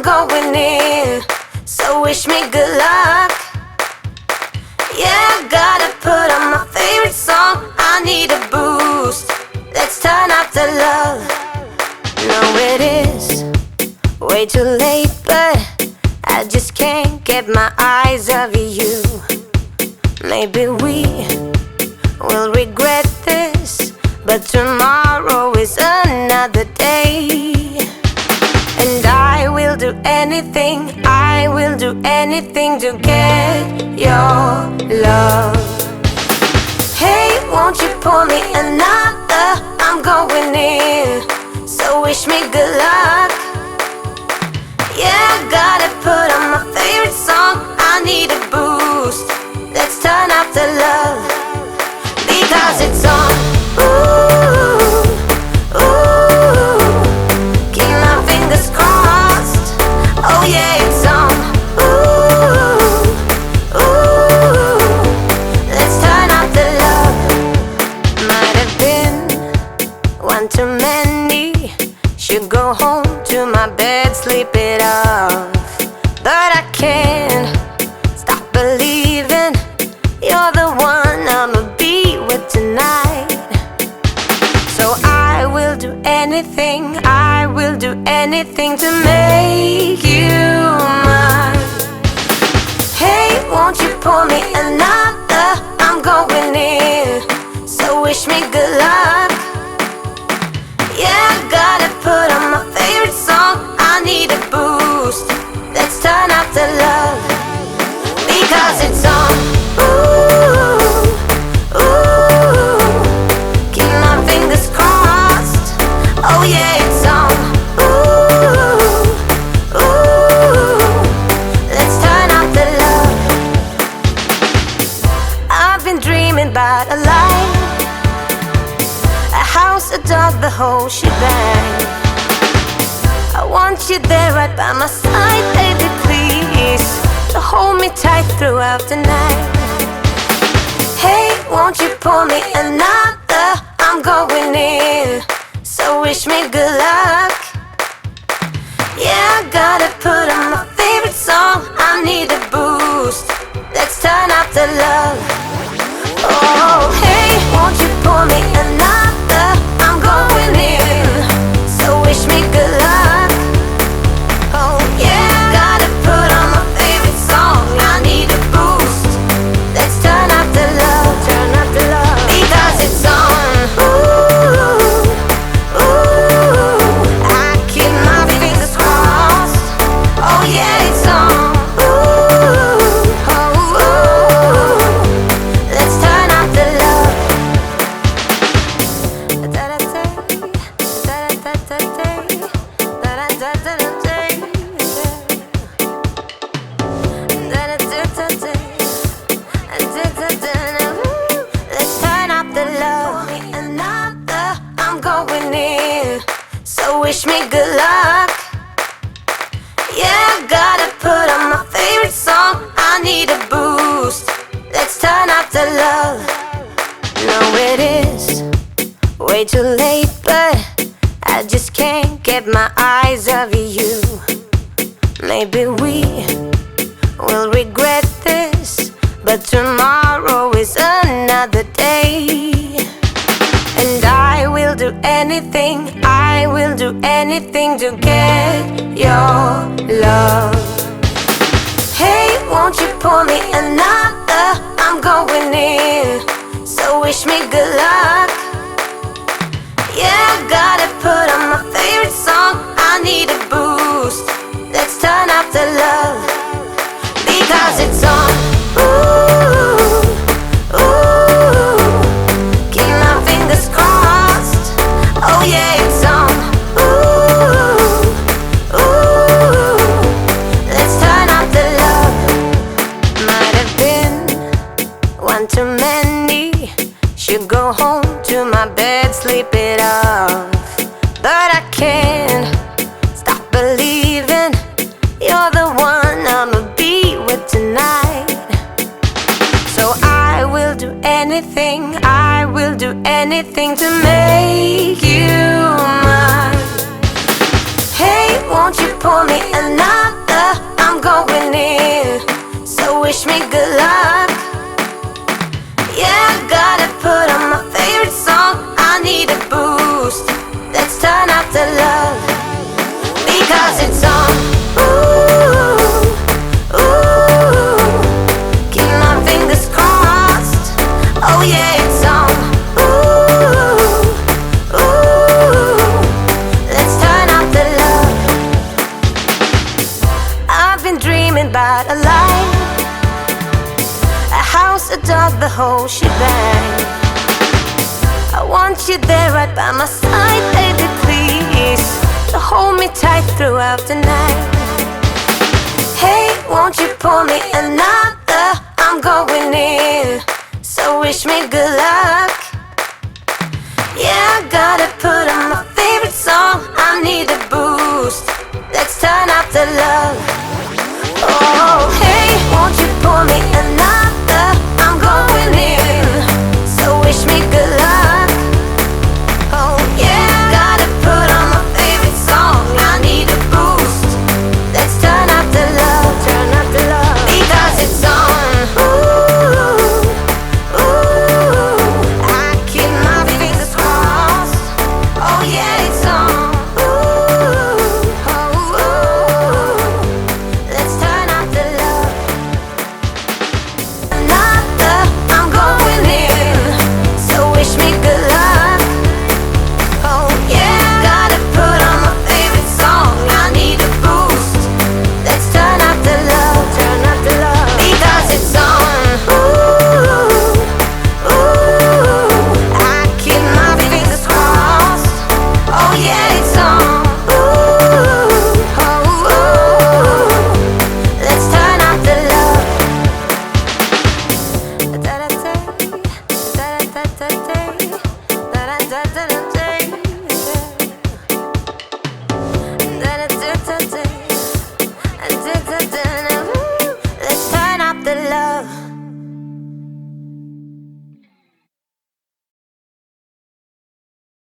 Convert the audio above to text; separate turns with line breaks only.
going in, so wish me good luck. Yeah, I gotta put on my favorite song. I need a boost. Let's turn up the love. No, it is way too late, but I just can't get my eyes off you. Maybe we will regret this, but tomorrow is another day. And I will do anything, I will do anything to get your love. Hey, won't you pour me another? I'm going in, so wish me good luck. Yeah, I gotta put on my favorite song. I need a boost. Let's turn up the love, because it's on. Ooh, ooh, keep my fingers crossed. Oh yeah, it's on. Ooh, ooh, let's turn up the love. Might have been one too many. Should go home to my bed, sleep it off. But I can't stop believing you're the one I'ma be with tonight. So I will do anything, I will do anything to make you mine. Hey, won't you pour me another? I'm going in, so wish me good luck. Yeah, I gotta put on my favorite song. I need a boost. Let's turn up the love, because it's on. Ooh, ooh, keep my fingers crossed. Oh yeah, it's on. Ooh, ooh, let's turn up the love. I've been dreaming about a life, a house, a dog, the whole shebang. I want you there right by my side, baby, please, to hold me tight throughout the night. Hey, won't you pour me another? I'm going in, so wish me good luck. Yeah, I gotta put on my favorite song. I need a boost. Let's turn up the love. Oh, hey, won't you pour me another? I'm going in, so wish me good luck. Oh yeah, gotta put on my favorite song. I need a boost. Let's turn up the love, because it's on. Ooh, ooh, I keep my fingers crossed. Oh yeah, it's on. Ooh, oh, ooh, let's turn up the love. Let's turn up the love. Another, I'm going in, so wish me good luck. Yeah, I gotta put on my favorite song. I need a boost. Let's turn up the love. No, it is way too late, but I just can't get my eyes off you. Maybe we will regret this, but tomorrow is another day. And I will do anything, I will do anything to get your love. Hey, won't you pour me another? I'm going in, so wish me good luck. Yeah, I gotta put on my favorite song. I need a boost. Let's turn up the love, because it's on. Ooh, ooh, keep my fingers crossed. Oh yeah, it's on. Ooh, ooh, let's turn up the love. Might have been one too many. Should go home to my bed, sleep it off. But I can't stop believing you're the one I'ma be with tonight. So I will do anything, I will do anything to make you mine. Hey, won't you pour me another, I'm going in. So wish me good luck. Yeah, I gotta put on my favorite song. I need a boost. Let's turn up the love, because it's on. Ooh, ooh, keep my fingers crossed. Oh yeah, it's on. Ooh, ooh, let's turn up the love. I've been dreaming about a life, a house, a dog, the whole shebang. I want you there right by my side, baby, please, to hold me tight throughout the night. Hey, won't you pour me another? I'm going in, so wish me good luck. Yeah, I gotta put on my favorite song. I need a boost. Let's turn up the love,